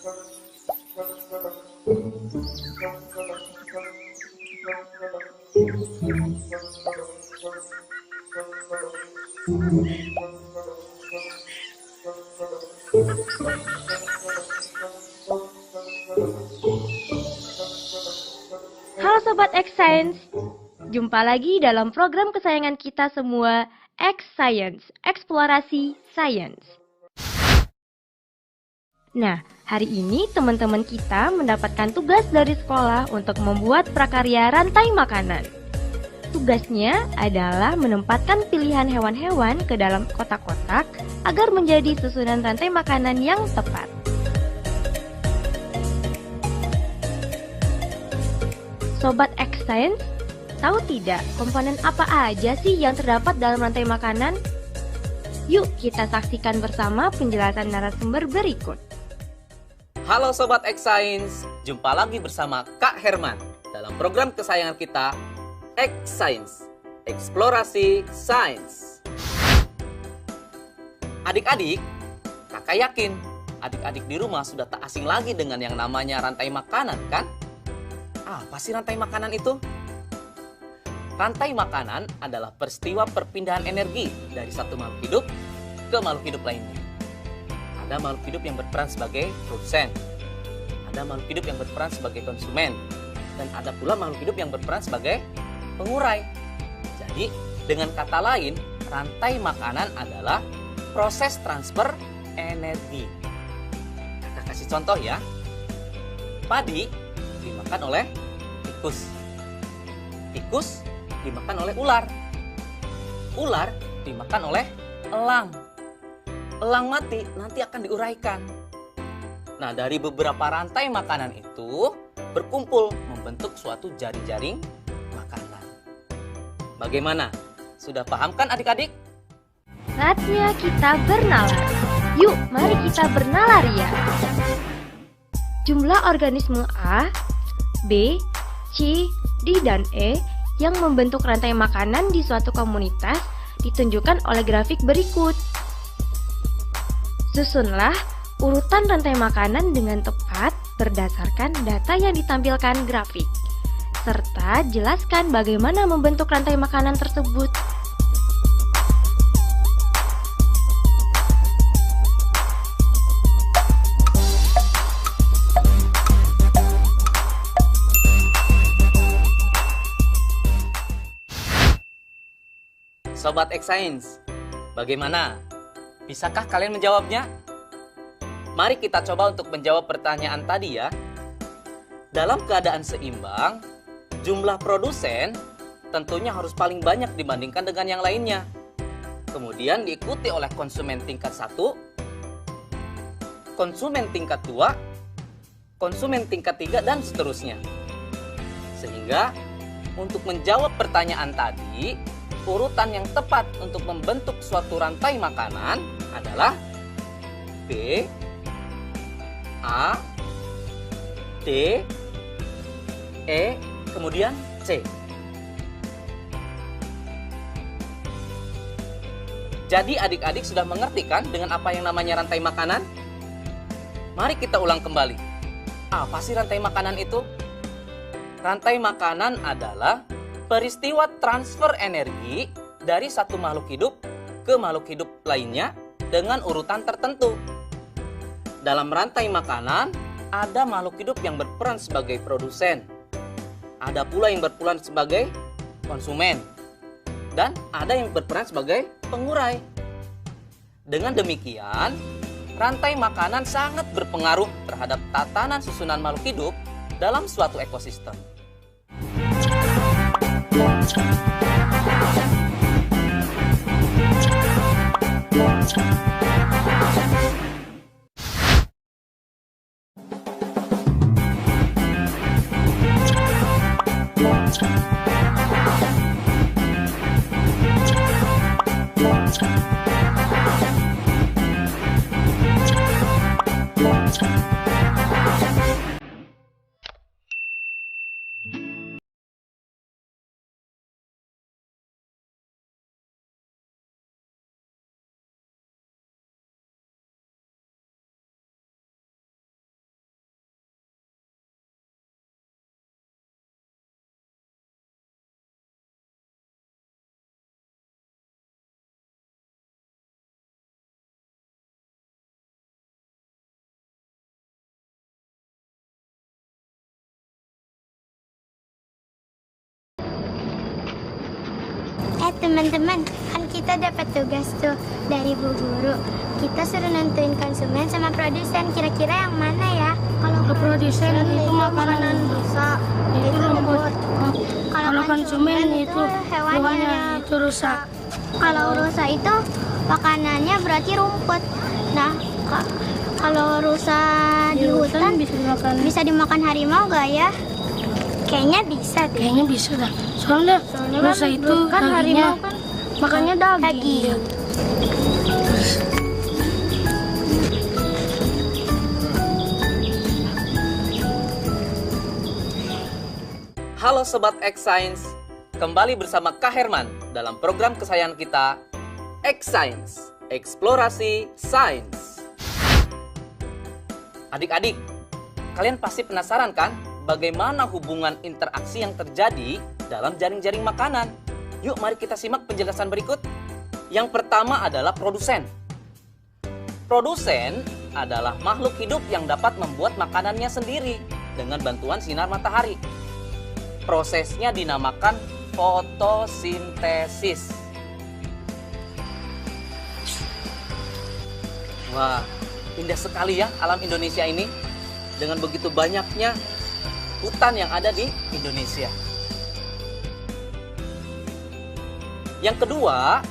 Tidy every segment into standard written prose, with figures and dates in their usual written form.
Halo Sobat X Science, jumpa lagi dalam program kesayangan kita semua, X Science, Eksplorasi Sains. Nah, hari ini teman-teman kita mendapatkan tugas dari sekolah untuk membuat prakarya rantai makanan. Tugasnya adalah menempatkan pilihan hewan-hewan ke dalam kotak-kotak agar menjadi susunan rantai makanan yang tepat. Sobat X Science, tahu tidak komponen apa aja sih yang terdapat dalam rantai makanan? Yuk kita saksikan bersama penjelasan narasumber berikut. Halo Sobat X Science, jumpa lagi bersama Kak Herman dalam program kesayangan kita, X Science, Eksplorasi Sains. Adik-adik, kakak yakin adik-adik di rumah sudah tak asing lagi dengan yang namanya rantai makanan, kan? Apa sih rantai makanan itu? Rantai makanan adalah peristiwa perpindahan energi dari satu makhluk hidup ke makhluk hidup lainnya. Ada makhluk hidup yang berperan sebagai produsen, ada makhluk hidup yang berperan sebagai konsumen, dan ada pula makhluk hidup yang berperan sebagai pengurai. Jadi, dengan kata lain, rantai makanan adalah proses transfer energi. Kakak kasih contoh ya. Padi dimakan oleh tikus. Tikus dimakan oleh ular. Ular dimakan oleh elang. Elang mati nanti akan diuraikan. Nah, dari beberapa rantai makanan itu berkumpul membentuk suatu jaring-jaring makanan. Bagaimana? Sudah paham kan adik-adik? Saatnya kita bernalar. Yuk, mari kita bernalar ya. Jumlah organisme A, B, C, D, dan E yang membentuk rantai makanan di suatu komunitas ditunjukkan oleh grafik berikut. Susunlah urutan rantai makanan dengan tepat berdasarkan data yang ditampilkan grafik, serta jelaskan bagaimana membentuk rantai makanan tersebut. Sobat X Science, bagaimana? Bisakah kalian menjawabnya? Mari kita coba untuk menjawab pertanyaan tadi ya. Dalam keadaan seimbang, jumlah produsen tentunya harus paling banyak dibandingkan dengan yang lainnya. Kemudian diikuti oleh konsumen tingkat 1, konsumen tingkat 2, konsumen tingkat 3, dan seterusnya. Sehingga untuk menjawab pertanyaan tadi, urutan yang tepat untuk membentuk suatu rantai makanan adalah B, A, D, E, kemudian C. Jadi adik-adik sudah mengerti kan dengan apa yang namanya rantai makanan? Mari kita ulang kembali. Apa sih rantai makanan itu? Rantai makanan adalah peristiwa transfer energi dari satu makhluk hidup ke makhluk hidup lainnya dengan urutan tertentu. Dalam rantai makanan, ada makhluk hidup yang berperan sebagai produsen, ada pula yang berperan sebagai konsumen, dan ada yang berperan sebagai pengurai. Dengan demikian, rantai makanan sangat berpengaruh terhadap tatanan susunan makhluk hidup dalam suatu ekosistem. Teman-teman, kan kita dapat tugas tuh dari Bu Guru. Kita suruh nentuin konsumen sama produsen. Kira-kira yang mana ya? Kalau Produsen itu makanan rusak, itu rumput. Kalau konsumen itu hewannya itu rusak. Kalau rusak itu makanannya berarti rumput. Nah, kalau rusak di hutan bisa dimakan harimau nggak ya? Kayaknya bisa deh. Kayaknya bisa dah. Soalnya rusa itu kan dagingnya harimau kan makannya daging. Halo Sobat X Science, kembali bersama Kak Herman dalam program kesayangan kita, X Science, Eksplorasi Sains. Adik-adik, kalian pasti penasaran kan bagaimana hubungan interaksi yang terjadi dalam jaring-jaring makanan? Yuk mari kita simak penjelasan berikut. Yang pertama adalah produsen. Produsen adalah makhluk hidup yang dapat membuat makanannya sendiri dengan bantuan sinar matahari. Prosesnya dinamakan fotosintesis. Wah, indah sekali ya alam Indonesia ini dengan begitu banyaknya hutan yang ada di Indonesia. Yang kedua,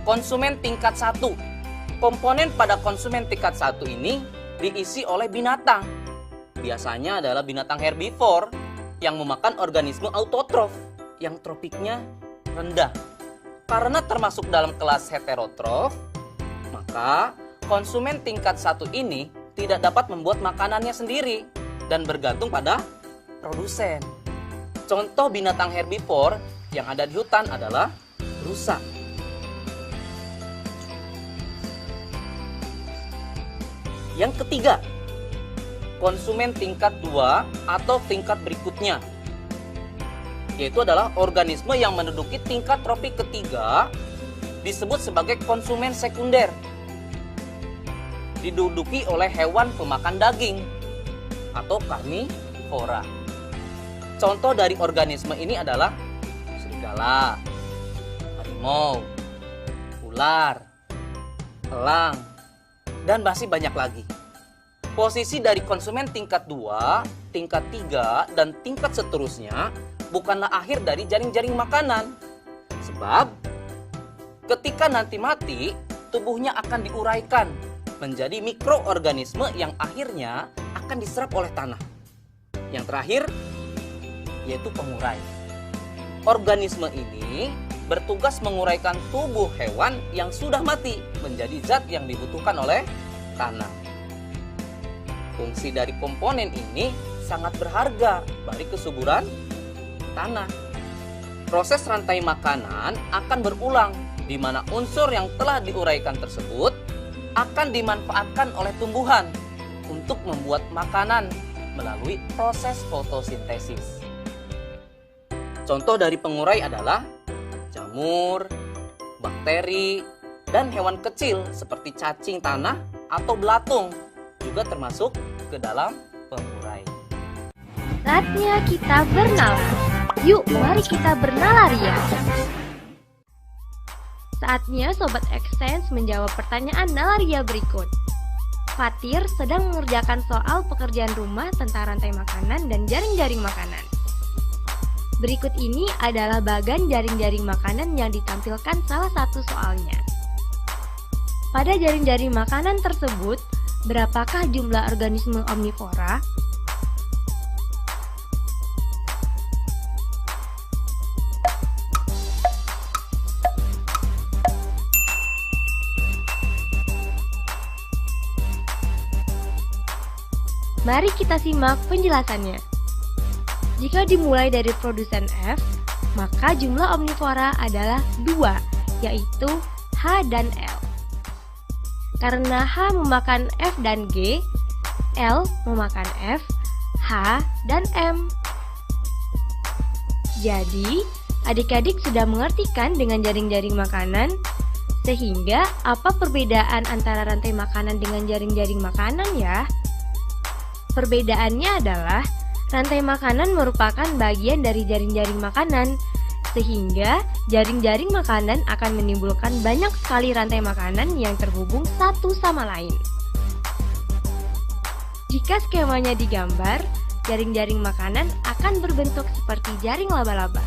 konsumen tingkat 1. Komponen pada konsumen tingkat 1 ini diisi oleh binatang. Biasanya adalah binatang herbivore yang memakan organisme autotrof yang tropiknya rendah. Karena termasuk dalam kelas heterotrof, maka konsumen tingkat 1 ini tidak dapat membuat makanannya sendiri dan bergantung pada produsen. Contoh binatang herbivore yang ada di hutan adalah rusa. Yang ketiga, konsumen tingkat 2 atau tingkat berikutnya, yaitu adalah organisme yang menduduki tingkat tropik ketiga, disebut sebagai konsumen sekunder. Diduduki oleh hewan pemakan daging atau karnivora. Contoh dari organisme ini adalah serigala, harimau, ular, elang, dan masih banyak lagi. Posisi dari konsumen tingkat 2, tingkat 3, dan tingkat seterusnya bukanlah akhir dari jaring-jaring makanan. Sebab ketika nanti mati, tubuhnya akan diuraikan menjadi mikroorganisme yang akhirnya akan diserap oleh tanah. Yang terakhir, yaitu pengurai. Organisme ini bertugas menguraikan tubuh hewan yang sudah mati menjadi zat yang dibutuhkan oleh tanah. Fungsi dari komponen ini sangat berharga bagi kesuburan tanah. Proses rantai makanan akan berulang, di mana unsur yang telah diuraikan tersebut akan dimanfaatkan oleh tumbuhan untuk membuat makanan melalui proses fotosintesis. Contoh dari pengurai adalah jamur, bakteri, dan hewan kecil seperti cacing tanah atau belatung juga termasuk ke dalam pengurai. Saatnya kita bernalar. Yuk, mari kita bernalaria. Saatnya Sobat X Science menjawab pertanyaan nalaria berikut. Fatir sedang mengerjakan soal pekerjaan rumah tentang rantai makanan dan jaring-jaring makanan. Berikut ini adalah bagan jaring-jaring makanan yang ditampilkan salah satu soalnya. Pada jaring-jaring makanan tersebut, berapakah jumlah organisme omnivora? Mari kita simak penjelasannya. Jika dimulai dari produsen F, maka jumlah omnivora adalah 2, yaitu H dan L. Karena H memakan F dan G, L memakan F, H, dan M. Jadi, adik-adik sudah mengerti kan dengan jaring-jaring makanan? Sehingga, apa perbedaan antara rantai makanan dengan jaring-jaring makanan ya? Perbedaannya adalah, rantai makanan merupakan bagian dari jaring-jaring makanan, sehingga Jaring-jaring makanan akan menimbulkan banyak sekali rantai makanan yang terhubung satu sama lain. Jika skemanya digambar, jaring-jaring makanan akan berbentuk seperti jaring laba-laba.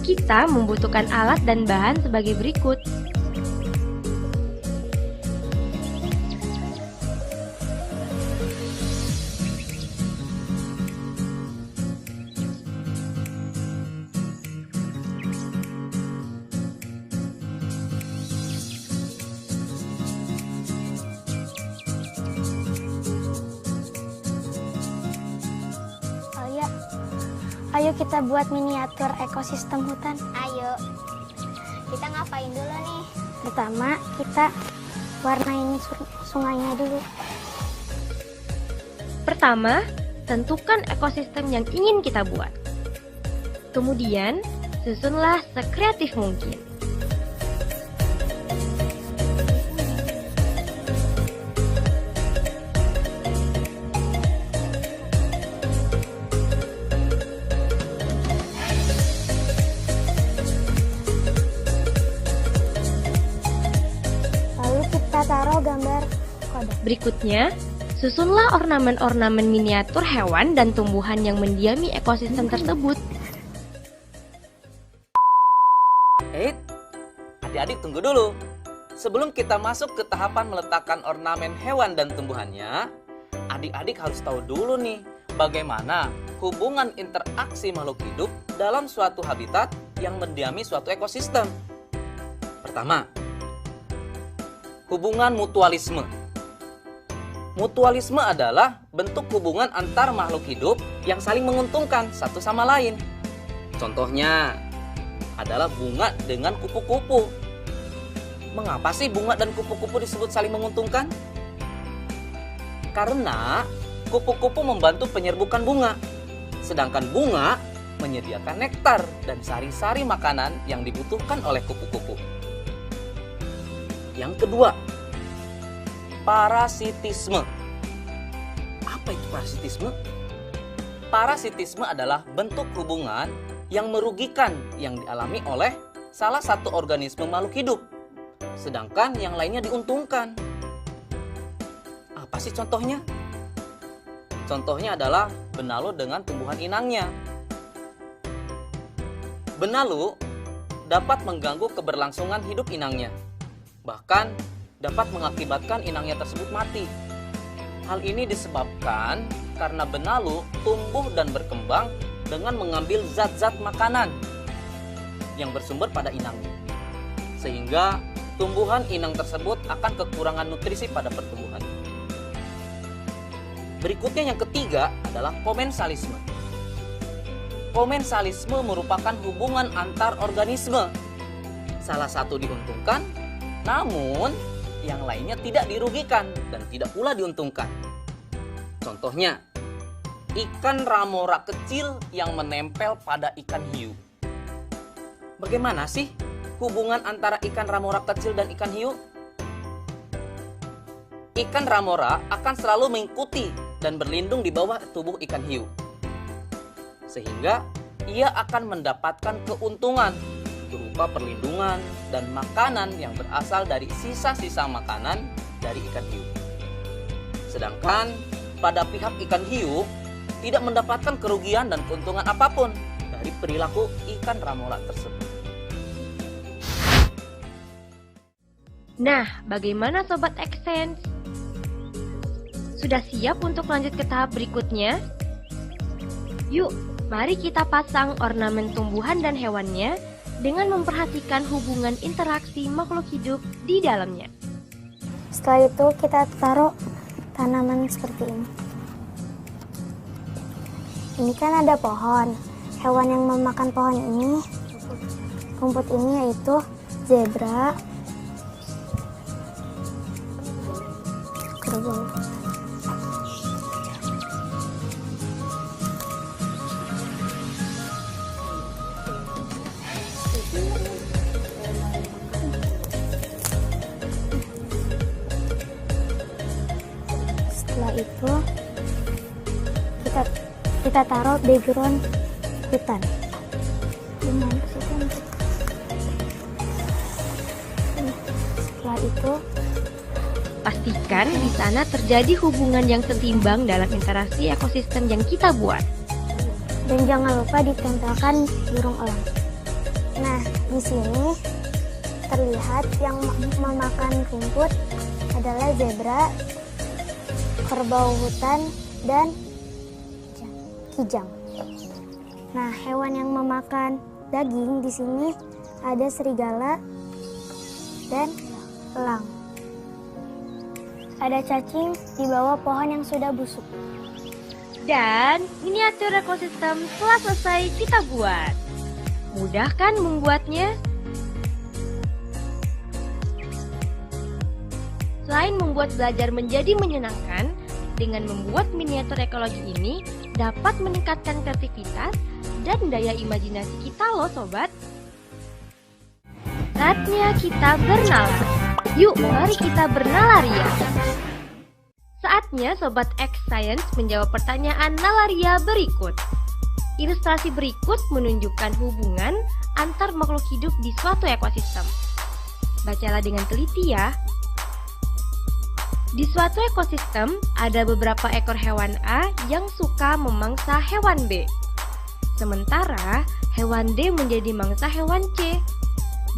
Kita membutuhkan alat dan bahan sebagai berikut. Ayo kita buat miniatur ekosistem hutan. Ayo. Kita ngapain dulu nih? Pertama, kita warnain sungainya dulu. Pertama, tentukan ekosistem yang ingin kita buat. Kemudian, susunlah sekreatif mungkin. Taruh gambar kodok. Berikutnya, susunlah ornamen-ornamen miniatur hewan dan tumbuhan yang mendiami ekosistem tersebut. Adik-adik tunggu dulu. Sebelum kita masuk ke tahapan meletakkan ornamen hewan dan tumbuhannya, adik-adik harus tahu dulu nih, bagaimana hubungan interaksi makhluk hidup dalam suatu habitat yang mendiami suatu ekosistem. Pertama, hubungan mutualisme. Mutualisme adalah bentuk hubungan antar makhluk hidup yang saling menguntungkan satu sama lain. Contohnya adalah bunga dengan kupu-kupu. Mengapa sih bunga dan kupu-kupu disebut saling menguntungkan? Karena kupu-kupu membantu penyerbukan bunga, sedangkan bunga menyediakan nektar dan sari-sari makanan yang dibutuhkan oleh kupu-kupu. Yang kedua, parasitisme. Apa itu parasitisme? Parasitisme adalah bentuk hubungan yang merugikan yang dialami oleh salah satu organisme makhluk hidup, sedangkan yang lainnya diuntungkan. Apa sih contohnya? Contohnya adalah benalu dengan tumbuhan inangnya. Benalu dapat mengganggu keberlangsungan hidup inangnya, bahkan dapat mengakibatkan inangnya tersebut mati. Hal ini disebabkan karena benalu tumbuh dan berkembang dengan mengambil zat-zat makanan yang bersumber pada inangnya, sehingga tumbuhan inang tersebut akan kekurangan nutrisi pada pertumbuhan. Berikutnya yang ketiga adalah komensalisme. Komensalisme merupakan hubungan antar organisme. Salah satu diuntungkan, namun yang lainnya tidak dirugikan dan tidak pula diuntungkan. Contohnya, ikan ramora kecil yang menempel pada ikan hiu. Bagaimana sih hubungan antara ikan ramora kecil dan ikan hiu? Ikan ramora akan selalu mengikuti dan berlindung di bawah tubuh ikan hiu. Sehingga ia akan mendapatkan keuntungan berupa perlindungan dan makanan yang berasal dari sisa-sisa makanan dari ikan hiu. Sedangkan pada pihak ikan hiu tidak mendapatkan kerugian dan keuntungan apapun dari perilaku ikan ramora tersebut. Nah, bagaimana Sobat Xsense? Sudah siap untuk lanjut ke tahap berikutnya? Yuk, mari kita pasang ornamen tumbuhan dan hewannya dengan memperhatikan hubungan interaksi makhluk hidup di dalamnya. Setelah itu kita taruh tanaman seperti ini. Ini kan ada pohon. Hewan yang memakan pohon ini, rumput ini yaitu zebra, kerbau. Setelah itu kita taruh background hutan. Setelah itu pastikan di sana terjadi hubungan yang setimbang dalam interaksi ekosistem yang kita buat. Dan jangan lupa ditempelkan burung elang. Nah, di sini terlihat yang memakan rumput adalah zebra, kerbau hutan, dan kijang. Nah, hewan yang memakan daging di sini ada serigala dan elang. Ada cacing di bawah pohon yang sudah busuk. Dan miniatur ekosistem telah selesai kita buat. Mudah kan membuatnya? Selain membuat belajar menjadi menyenangkan, dengan membuat miniatur ekologi ini dapat meningkatkan kreativitas dan daya imajinasi kita loh sobat. Saatnya kita bernalar. Yuk, mari kita bernalaria. Saatnya Sobat X Science menjawab pertanyaan nalaria berikut. Ilustrasi berikut menunjukkan hubungan antar makhluk hidup di suatu ekosistem. Bacalah dengan teliti ya. Di suatu ekosistem, ada beberapa ekor hewan A yang suka memangsa hewan B. Sementara, hewan D menjadi mangsa hewan C.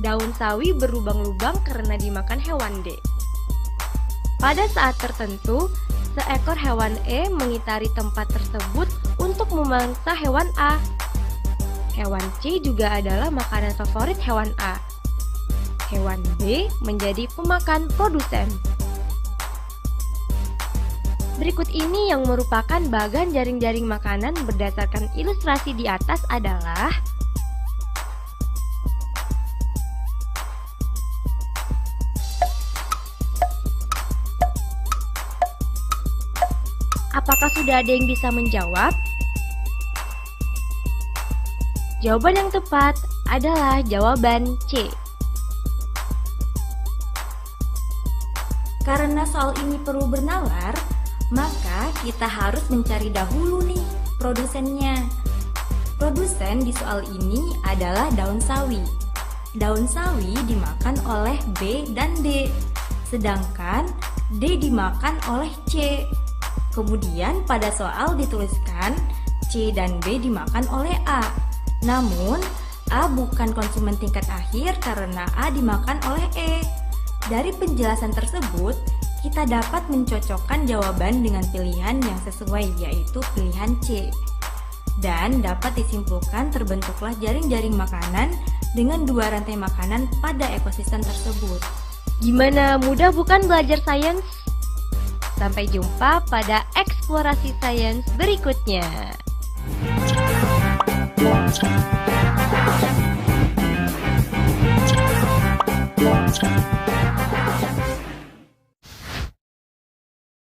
Daun sawi berlubang-lubang karena dimakan hewan D. Pada saat tertentu, seekor hewan E mengitari tempat tersebut untuk memangsa hewan A. Hewan C juga adalah makanan favorit hewan A. Hewan B menjadi pemakan produsen. Berikut ini yang merupakan bagan jaring-jaring makanan berdasarkan ilustrasi di atas adalah apakah sudah ada yang bisa menjawab? Jawaban yang tepat adalah jawaban C. Karena soal ini perlu bernalar, maka kita harus mencari dahulu nih produsennya. Produsen di soal ini adalah daun sawi. Daun sawi dimakan oleh B dan D, sedangkan D dimakan oleh C. Kemudian pada soal dituliskan C dan B dimakan oleh A. Namun A bukan konsumen tingkat akhir karena A dimakan oleh E. Dari penjelasan tersebut, kita dapat mencocokkan jawaban dengan pilihan yang sesuai, yaitu pilihan C. Dan dapat disimpulkan terbentuklah jaring-jaring makanan dengan dua rantai makanan pada ekosistem tersebut. Gimana, mudah bukan belajar sains? Sampai jumpa pada eksplorasi sains berikutnya.